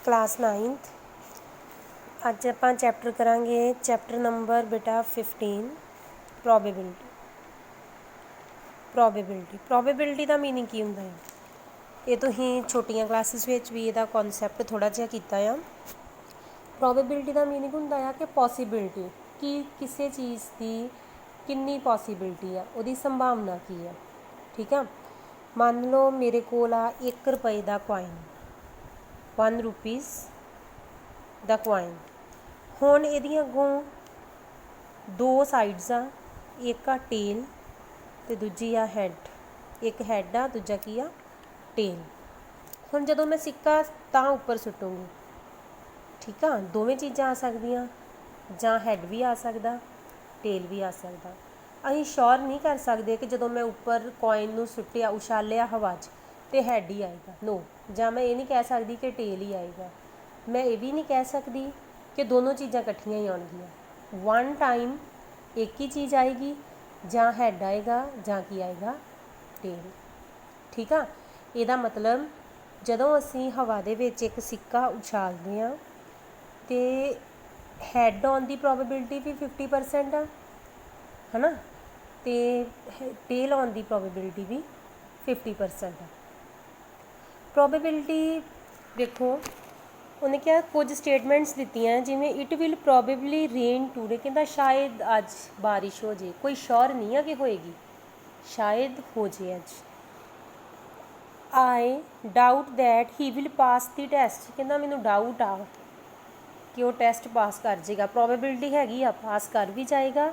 Class 9th अज आप chapter करांगे chapter number बेटा 15 प्रोबेबिलिटी। प्रोबेबिलिटी का मीनिंग की हुंदा है ये तुसीं छोटियां क्लासिस विच भी इहदा कॉन्सैप्ट थोड़ा जिहा कीता आ। प्रोबेबिलिटी का मीनिंग हुंदा है कि पॉसीबिलिटी कि किसी चीज़ की कितनी पॉसीबिलिटी है, उहदी संभावना की है। ठीक है, मान लो मेरे कोल आ 1 रुपए का कॉइन, 1 रुपीज़ द कॉइन। हुण इहदियां अगों दो साइड्स आ, एक आ टेल ते दूजी आ हैड। एक हैड आ, दूजा की आ टेल। हुण जदों मैं सिक्का तां उपर सुट्टूंगी, ठीक आ, दोवें चीज़ां आ सकदियां, जां हैड भी आ सकदा, टेल भी आ सकदा। असीं श्योर नहीं कर सकते कि जदों मैं उपर कॉइन नूं सुट्टिया उछालिया हवा च ते हैड ही आएगा, नो। जां मैं ये नहीं कह सकती कि टेल ही आएगा। मैं ये भी नहीं कह सकती कि दोनों चीज़ां इकट्ठियां ही आउणगियां। वन टाइम एक ही चीज़ आएगी, जां हैड आएगा जां की आएगा टेल। ठीक आ, इहदा मतलब जदों असीं हवा दे विच एक सिक्का उछालदे आ ते हैड आउण दी प्रोबेबिलिटी भी 50% आ, है ना, ते टेल आउण दी प्रोबेबिलिटी भी 50% आ। प्रोबेबिलिटी देखो उन्हें क्या कुछ स्टेटमेंट्स दित्तियां जिवें it will probably rain today, कहता शायद अज बारिश हो जाए, कोई श्योर नहीं है कि होएगी, शायद हो जाए अज। I doubt that he will pass the test, कहता मैनू डाउट आ कि वो टेस्ट पास कर जाएगा। प्रोबेबिलिटी हैगी आ पास कर भी जाएगा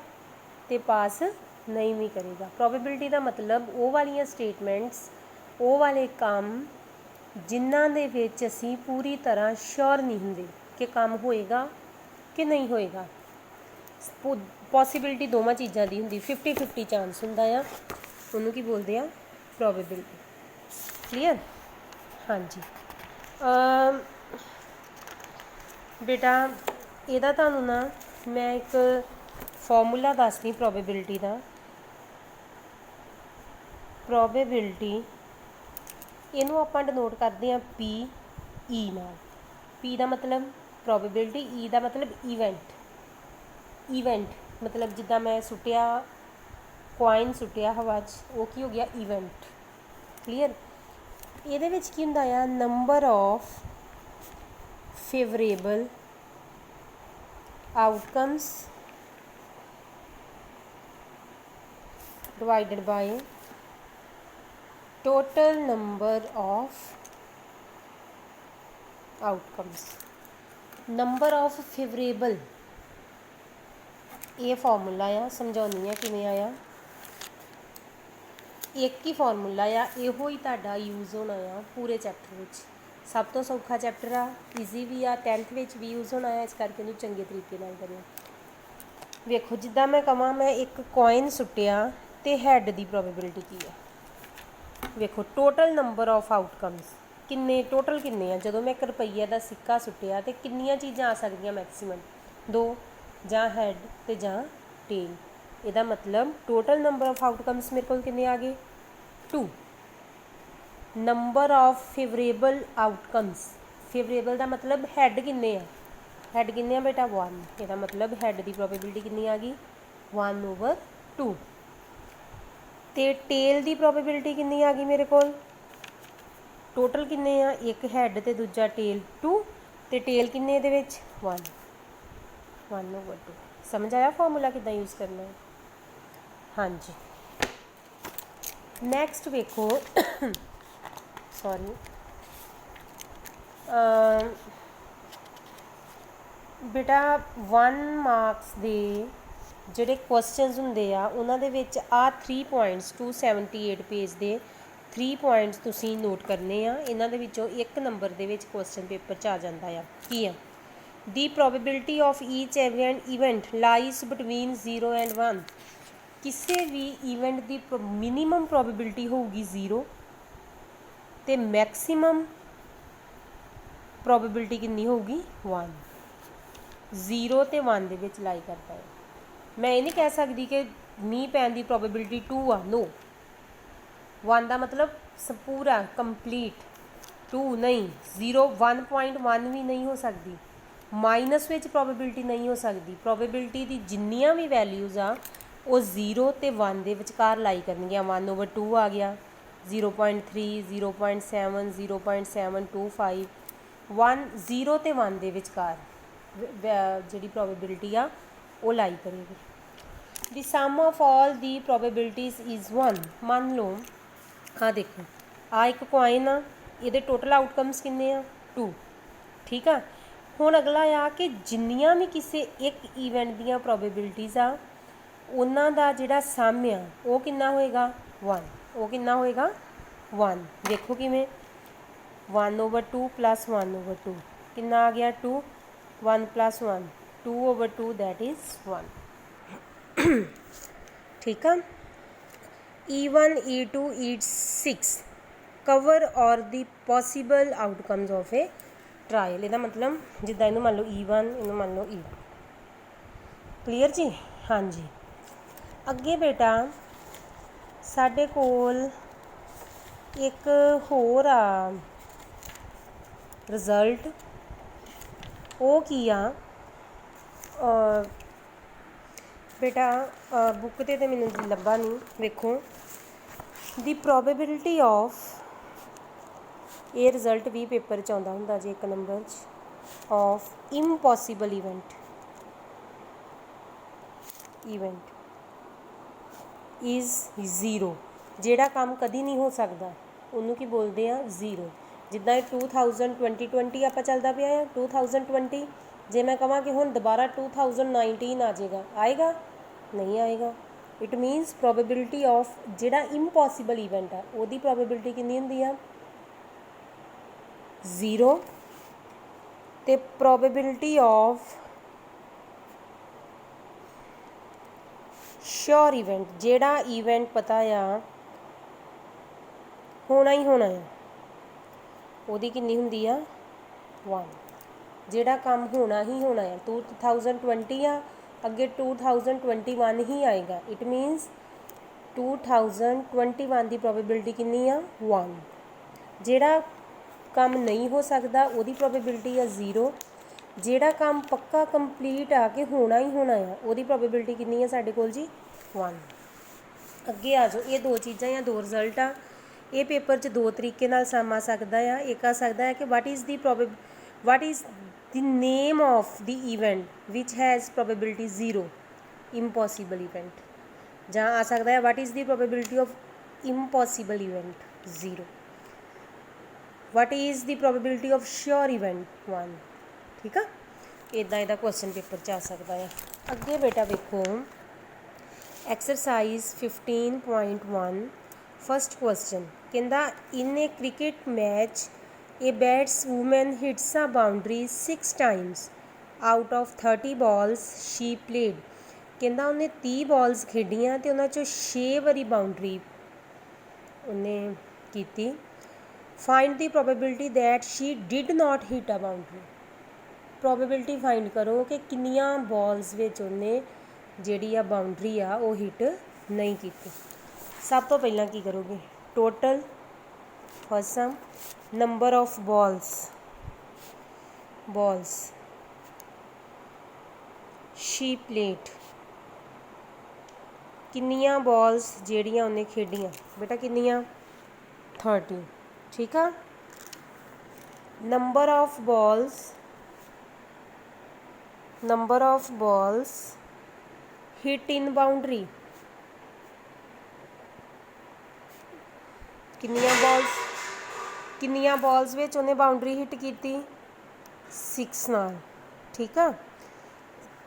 तो पास नहीं भी करेगा। प्रोबेबिलिटी का मतलब वो वालियां स्टेटमेंट्स, वो वाले काम जिन्हां दे विच असीं पूरी तरह श्योर नहीं हुंदे कि काम होएगा कि नहीं होएगा। पॉसीबिलिटी दोवां चीज़ां दी हुंदी, 50-50 चांस हुंदा आ, उहनूं की बोलदे आ प्रोबेबिलिटी। क्लीयर? हाँ जी। बेटा इहदा तुहानूं ना मैं एक फॉर्मूला दसदी प्रोबेबिलिटी का। प्रोबेबिलिटी इनू आपां डिनोट करते हैं पी ई नाल। पी का मतलब प्रोबेबिलिटी, ई का मतलब इवेंट। इवेंट मतलब जिद्दां मैं सुट्टिया कॉइन सुट्टिया हवा च, वो की हो गया इवेंट। क्लीयर? इहदे विच की हुंदा आ number of favourable outcomes divided by total number of outcomes. Number of favourable ये फॉर्मूला आ, समझाउंदी आ किवें आया। एक ही फॉर्मूला आ, इहो ही तुहाडा यूज़ होना आ पूरे चैप्टर विच। सब तो सौखा चैप्टर आ, ईजी भी आ, 10th विच भी यूज़ होना है, इस करके इहनूं चंगे तरीके नाल करिओ। वेखो जिद्दां मैं कहां मैं एक कॉइन सुट्टिया ते हैड दी प्रोबेबिलिटी की है। वेखो टोटल नंबर ऑफ आउटकम्स किन्ने, टोटल किन्ने आ। जदों मैं 1 रुपये का सिक्का सुट्टिया तो किन्नियां चीज़ां आ सकदियां मैक्सीमम, 2, जां हैड ते जां टेल। इहदा मतलब टोटल नंबर ऑफ आउटकम्स मेरे को किन्ने आ गए 2। Number of favourable outcomes, favourable का मतलब हैड किन्ने आ, हैड किन्ने आ बेटा 1। इहदा मतलब हैड की प्रोबेबिलिटी किन्नी आ गई 1/2। ते टेल की प्रोबेबिलिटी किन्नी आ गई मेरे को, टोटल किन्ने आ, एक हैड ते दूजा टेल 2, ते टेल किन्ने दे विच 1, 1/2। समझ आया फॉर्मूला किद्दां यूज़ करना है? हाँ जी। नैक्सट वेखो सॉरी बेटा 1 मार्क्स दे ਜਿਹੜੇ ਕੁਐਸਚਨਸ ਹੁੰਦੇ ਆ ਉਹਨਾਂ ਦੇ ਵਿੱਚ ਆ 3 ਪੁਆਇੰਟਸ 278 ਪੇਜ ਦੇ 3 ਪੁਆਇੰਟਸ ਤੁਸੀਂ ਨੋਟ ਕਰਨੇ ਆ। ਇਹਨਾਂ ਦੇ ਵਿੱਚੋਂ ਇੱਕ ਨੰਬਰ ਦੇ ਵਿੱਚ ਕੁਐਸਚਨ ਪੇਪਰ 'ਚ ਆ ਜਾਂਦਾ ਆ। ਕੀ ਆ? The probability of each event lies between 0 and 1। ਕਿਸੇ ਵੀ ਈਵੈਂਟ ਦੀ ਮਿਨੀਮਮ ਪ੍ਰੋਬੇਬਿਲਿਟੀ ਹੋਊਗੀ 0 ਤੇ ਮੈਕਸੀਮਮ ਪ੍ਰੋਬੇਬਿਲਿਟੀ ਕਿੰਨੀ ਹੋਊਗੀ 1। 0 ਤੇ 1 ਦੇ ਵਿੱਚ लाई करता है। मैं ये नहीं कह सकती कि मीह पैन की प्रोबेबिलिटी 2 आ, नो। 1 का मतलब पूरा कंप्लीट 2 नहीं 0 1.1 भी नहीं हो सकती माइनस विच प्रोबेबिलिटी नहीं हो सकती प्रोबेबिलिटी दी जिन्नियां भी वैल्यूज़ आ वो 0 ते 1 दे विचकार लाई करनगियां 1/2 आ गया 0.3 0.7 0.725 1 0 ते 1 दे विचकार जिहड़ी प्रोबेबिलिटी आ वो लाई करेगी the sum of all the probabilities is 1 मान लो हाँ देखो आ एक कॉइन आ ये टोटल आउटकम्स किन्ने आ 2 ठीक है हुण अगला आ कि जिन्नियां भी किसी एक ईवेंट दियां प्रोबेबिलिटीज़ आ उन्हां दा जिहड़ा सम आ वो किन्ना होएगा 1 वो किन्ना होएगा 1 देखो किवें 1/2 प्लस 1/2 किन्ना आ गया 2 1 प्लस 1 2/2 दैट इज़ 1 ठीक है E1 E2 E6 कवर और the possible outcomes of a trial ਇਹਦਾ मतलब ਜਿੱਦਾਂ ਇਹਨੂੰ ਮੰਨ ਲਓ E1 ਇਹਨੂੰ ਮੰਨ ਲਓ E2 ਕਲੀਅਰ ਜੀ ਹਾਂਜੀ ਅੱਗੇ ਬੇਟਾ ਸਾਡੇ ਕੋਲ ਇੱਕ ਹੋਰ ਆ ਰਿਜ਼ਲਟ ਉਹ ਕੀ ਆ बेटा बुक ते मैनू लभा नहीं वेखो दी प्रोबेबिलिटी ऑफ ये रिजल्ट भी पेपर च आउंदा हुंदा जी 1 नंबर ऑफ इम्पॉसीबल इवेंट इज़ 0 जेड़ा काम कदी नहीं हो सकता उन्होंने की बोलते हैं 0 जिदा 2020 आप चलता पाया 2020 जे मैं कहां कि हुण दोबारा 2019 आ जाएगा आएगा नहीं आएगा इट मीनस प्रोबेबिलिटी ऑफ जिहड़ा इम्पॉसीबल इवेंट है वो प्रोबेबिलिटी कितनी होंदी है 0 ते प्रोबेबिलिटी ऑफ श्योर इवेंट जिहड़ा इवेंट पता आ होना ही होना है वो कितनी होंदी है 1 जिहड़ा काम होना ही होना है 2020 आ अगे 2021 ही आएगा इट मीनस 2021 की प्रोबेबिलिटी कितनी आ 1 जिहड़ा काम नहीं हो सकता वो प्रोबेबिलिटी है 0 जिहड़ा काम पक्का कंप्लीट आके होना ही होना है वो प्रोबेबिलिटी कितनी है साडे कोल जी 1 अगे आ जाओ ये दो चीज़ां या दो रिजल्ट आ ये पेपर च दो तरीके नाल सम आ सकता है एक आ सकता है कि what is the name of the event which has probability 0 impossible event जहाँ आ सकता है what is the probability of impossible event 0 what is the probability of sure event 1 ठीक है इदा इदा क्वेश्चन पेपर च आ सकता है अगे बेटा देखो एक्सरसाइज 15.1 फर्स्ट क्वेश्चन कहता in a cricket match A batswoman hits a boundary 6 times out of 30 balls she played कहता उन्हें 30 बॉल्स खेडियां तो उन्होंने 6 बारी बाउंड्री उन्हें की find the probability that she did not hit a boundary probability find करो कि किन्नियां बॉल्स विच उन्हें जिहड़ी आ बाउंड्री आ वो हिट नहीं की सब तो पहला की करोगे total first sum number of balls she played किन्नियां बॉल्स जेड़ियां उन्हें खेडियां बेटा किन्नियां 30 ठीक है number of balls hit in boundary किन्नियां बॉल्स विच उन्हें बाउंड्री हिट की 6 नाल ठीक है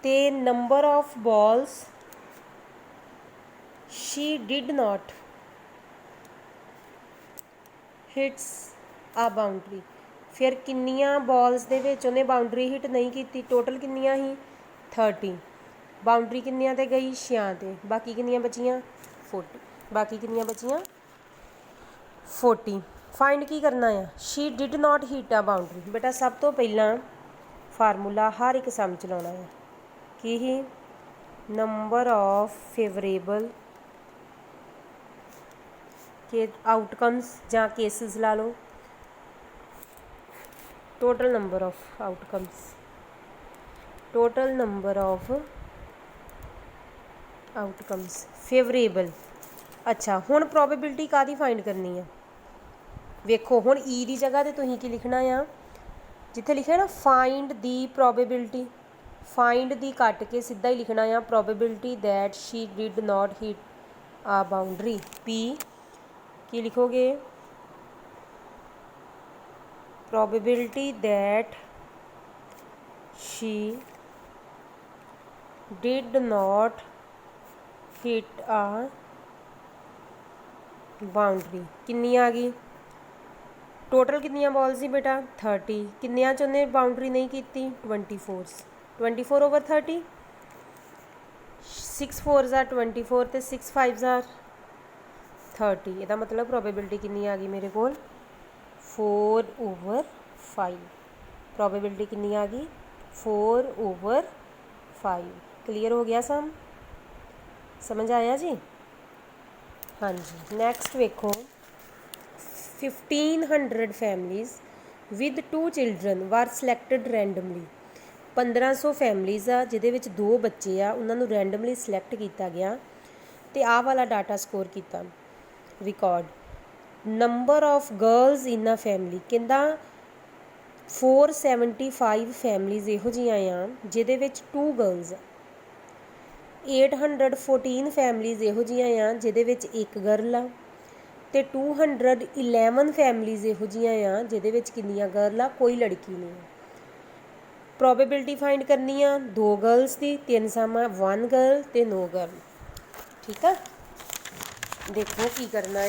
ते number of balls she did not hits a boundary फिर किन्नियां बॉल्स दे विच उन्हें बाउंड्री हिट नहीं की टोटल किन्नियां ही 30 बाउंड्री किन्नियां ते गई 6 ते बाकी किन्नियां बचियां 40 बाकी किन्नियां बचियां 40 फाइंड की करना है she did not hit a boundary बेटा सब तो पहला फार्मूला हर एक सम चलाना है कि ही नंबर ऑफ फेवरेबल के आउटकम्स या केसेस ला लो total number of outcomes, total number of outcomes favourable. अच्छा हुण प्रोबेबिलिटी कादी फाइंड करनी है, वेखो हुण ई दी जगह ते तुसीं की लिखना आ, जिथे लिखे ना find the probability, find the cut के सीधा ही लिखना आ probability that she did not hit a boundary. P की लिखोगे, probability that she did not hit a boundary. कितनी आ गई, टोटल कितनी बॉल्स सी बेटा 30, किन्निया च उन्हें बाउंड्री नहीं की, 24, 24 ओवर 30, 6 4 ज़ा 24 तो 6 5 ज़ा 30, यदा मतलब प्रोबेबिलिटी कितनी आ गई मेरे को 4 ओवर 5। प्रोबेबिलिटी कितनी आ गई 4 ओवर 5। क्लियर हो गया समझ आया जी। हाँ जी नैक्सट वेखो 1500 families with 2 children were selected randomly. 1500 families आ जिहदे विच 2 बच्चे आ, उन्होंने रैंडमली सिलैक्ट किया गया तो आह वाला डाटा स्कोर किया record. Number of girls in a family कहंदा 475 फैमिलीज़ इहो जिहियां आ जिहदे विच 2 गर्ल्स आ। 814 फैमिलीज़ इहो जिहियां आ जिहदे विच 1 गर्ल आ, ते 211 फैमिलीज़ इहो जिहियां आ जिहदे विच किन्नियां गर्ल आ, कोई लड़की नहीं है। प्रोबेबिलिटी फाइंड करनी आ 2 गर्ल्स की, 3 सामा 1 गर्ल ते 9 गर्ल। ठीक है देखो की करना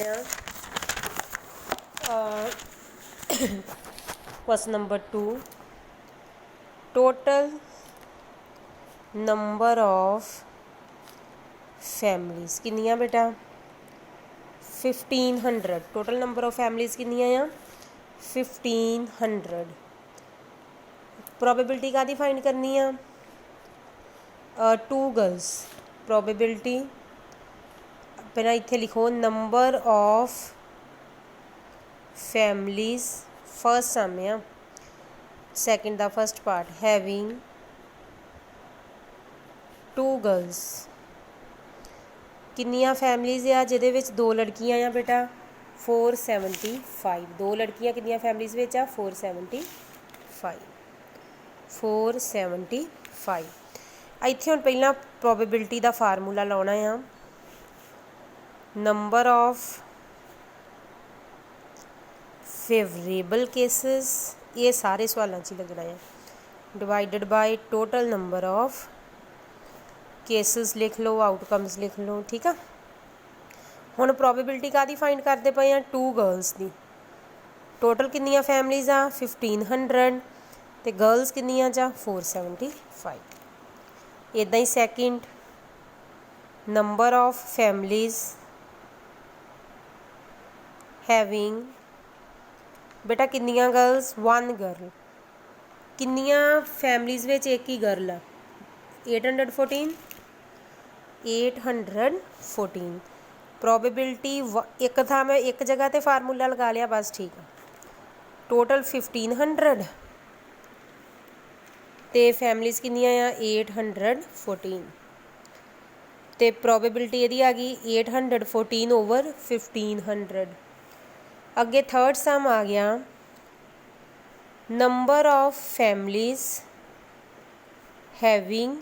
आ, question number 2 total number of families किन्नियां बेटा 1500। टोटल नंबर ऑफ फैमिलीज़ किन्नियां आ 1500। प्रोबेबिलिटी कादी फाइंड करनी आ 2 गर्ल्स। प्रोबेबिलिटी पहला इत्थे लिखो नंबर ऑफ फैमिलीज़ फर्स्ट सामने second the first part having 2 girls. किन्नियां फैमिलीज़ आ जिहदे विच 2 लड़कियां आ बेटा 475। 2 लड़कियां किन्नियां फैमिलीज़ विच आ 475। 475 इत्थे हुण पहला प्रोबेबिलिटी दा फार्मूला लाउणा आ नंबर ऑफ फेवरेबल केसेस, ये सारे सवालों च लगना है, divided by total number of cases लिख लो, आउटकम्स लिख लो। ठीक है हुण प्रोबेबिलिटी कादी फाइंड करते पे हैं 2 गर्ल्स की। टोटल किन्नियां फैमिलीज़ आ 1500 ते गर्ल्स किन्नियां जा 475। इदां ही second number of families having बेटा किन्नियां गर्ल्स 1 गर्ल। किन्नियां फैमिलीज़ विच एक ही गर्ल आ 814। 814 प्रोबेबिलिटी एक था मैं एक जगह ते फार्मूला लगा लिया बस ठीक है। टोटल 1500 ते फैमिलीज़ किन्नियां आ 814 ते प्रोबेबिलिटी इहदी आ गई 814 ओवर 1500। अगे थर्ड सम आ गया number of families having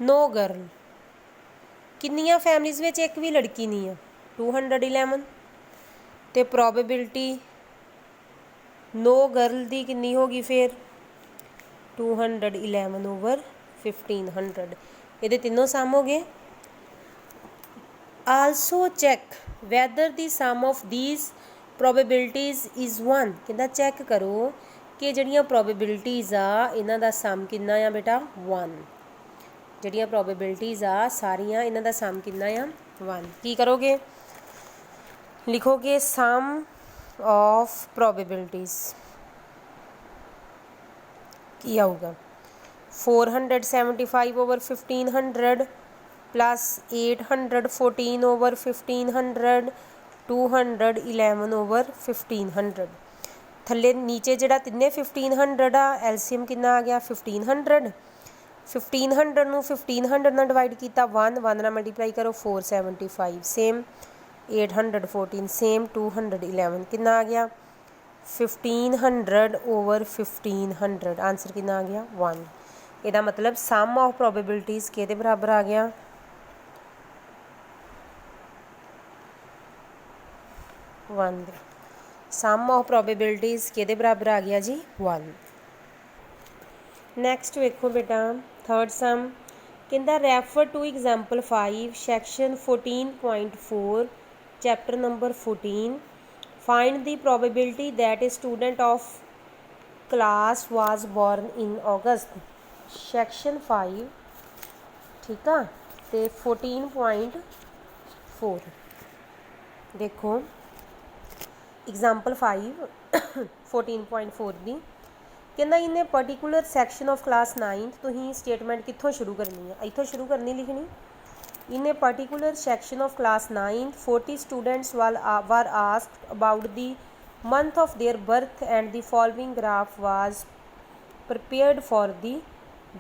no girl. किन्नियां फैमिलीज़ विच एक भी लड़की नहीं है 211 ते प्रोबेबिलिटी नो गर्ल दी किन्नी होगी फिर 211 ओवर 1500। ये तीनों सम हो गए। Also check whether the sum of these probabilities is 1। कहता चैक करो कि जड़ियाँ प्रोबेबिलिटीज़ आ इन्हां दा सम कितना आ बेटा 1। जड़ियाँ प्रोबेबिलिटीज़ आ सारियां इन्हां दा सम कितना आ 1। की करोगे लिखोगे सम ऑफ प्रोबेबिलिटीज़ की आऊगा 475 ओवर 1500 प्लस 814 ओवर 1500 211 ओवर 1500। थल्ले नीचे जिहड़ा तिन्ने 1500 आ एलसीएम कितना आ गया 1500 1500 ਨੂੰ 1500 ਨਾਲ डिवाइड किया 1 ਨਾਲ मल्टीप्लाई करो 475 सेम 814 सेम 211 कितना आ गया 1500 ओवर 1500 आंसर कितना आ गया 1 ਇਹਦਾ मतलब सम ऑफ प्रोबेबिलिटीज़ किहदे बराबर आ गया 1 सम ऑफ प्रोबेबिलिटीज़ किहदे बराबर आ गया जी 1। नैक्सट वेखो बेटा थर्ड सम कहता refer to example 5 section 14.4 chapter number 14 find the probability that a student of class was born in August section 5 ठीक है तो 14.4 देखो एग्जाम्पल 5 14.4 दी कहना इन्हें पर्टिकुलर सैक्शन ऑफ क्लास 9 तुसीं स्टेटमेंट कित्थों शुरू करनी है इत्थों शुरू करनी लिखनी इन्हें particular section of class 9 40 students were asked about the month of their birth and the following graph was prepared for the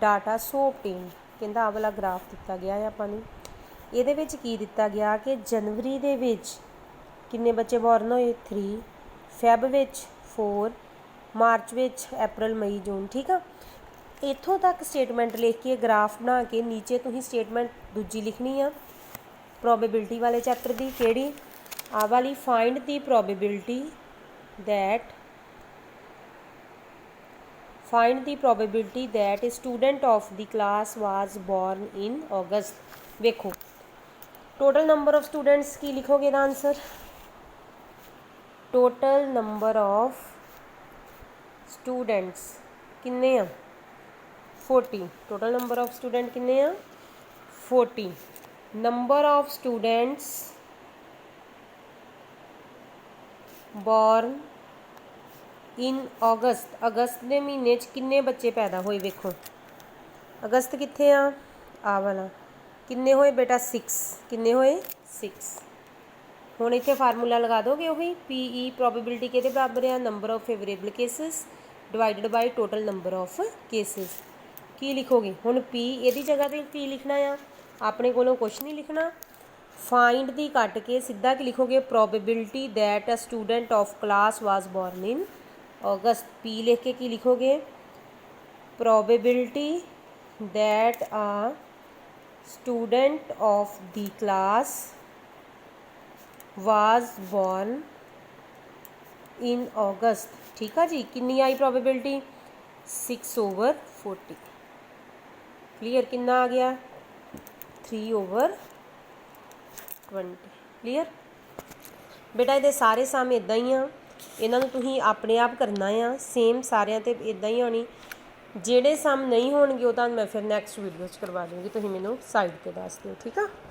data so obtained कहता आ वाला ग्राफ दिता गया है आपां नूं इहदे विच की दिता गया कि जनवरी दे विच किन्ने बच्चे बॉर्न होए 3 फैब विच 4 मार्च विच अप्रैल मई जून ठीक है इत्थों तक स्टेटमेंट लिख के ग्राफ बना के नीचे तुसीं स्टेटमेंट दूजी लिखनी आ प्रोबेबिलिटी वाले चैप्टर की किहड़ी आ वाली find the probability that a student of the class was born in August वेखो टोटल नंबर ऑफ स्टूडेंट्स की लिखोगे इहदा answer total number of students किन्ने आ 40 टोटल नंबर ऑफ स्टूडेंट किन्ने आ 40 number of students born in August अगस्त के महीने किन्ने बच्चे पैदा होए वेखो अगस्त कित्थे आ वाला किन्ने होए बेटा 6 किन्ने होए 6 हुण इत्थे फार्मूला लगा दोगे वही पी प्रोबेबिलिटी किहदे बराबर है number of favourable cases divided by total number of cases की लिखोगे हुण पी इहदी जगह ते पी लिखना आ अपने कोलों कुछ नहीं लिखना फाइंड दी कट के सीधा की लिखोगे probability that a student of class was born in August P लिख के की लिखोगे probability that a student of the class was born in August ठीक है जी किन्नी आई प्रोबेबिलिटी 6/40 क्लीयर किन्ना आ गया 3/20 क्लीयर बेटा ये सारे सम इदा ही आ इन्हों तुसीं अपने आप करना आ सेम सारियां ते इदा ही होनी जेडे सम नहीं होणगे वो मैं फिर नैक्सट वीडियो करवा दूँगी तुसीं मैनूं साइड ते दस दिओ ठीक है।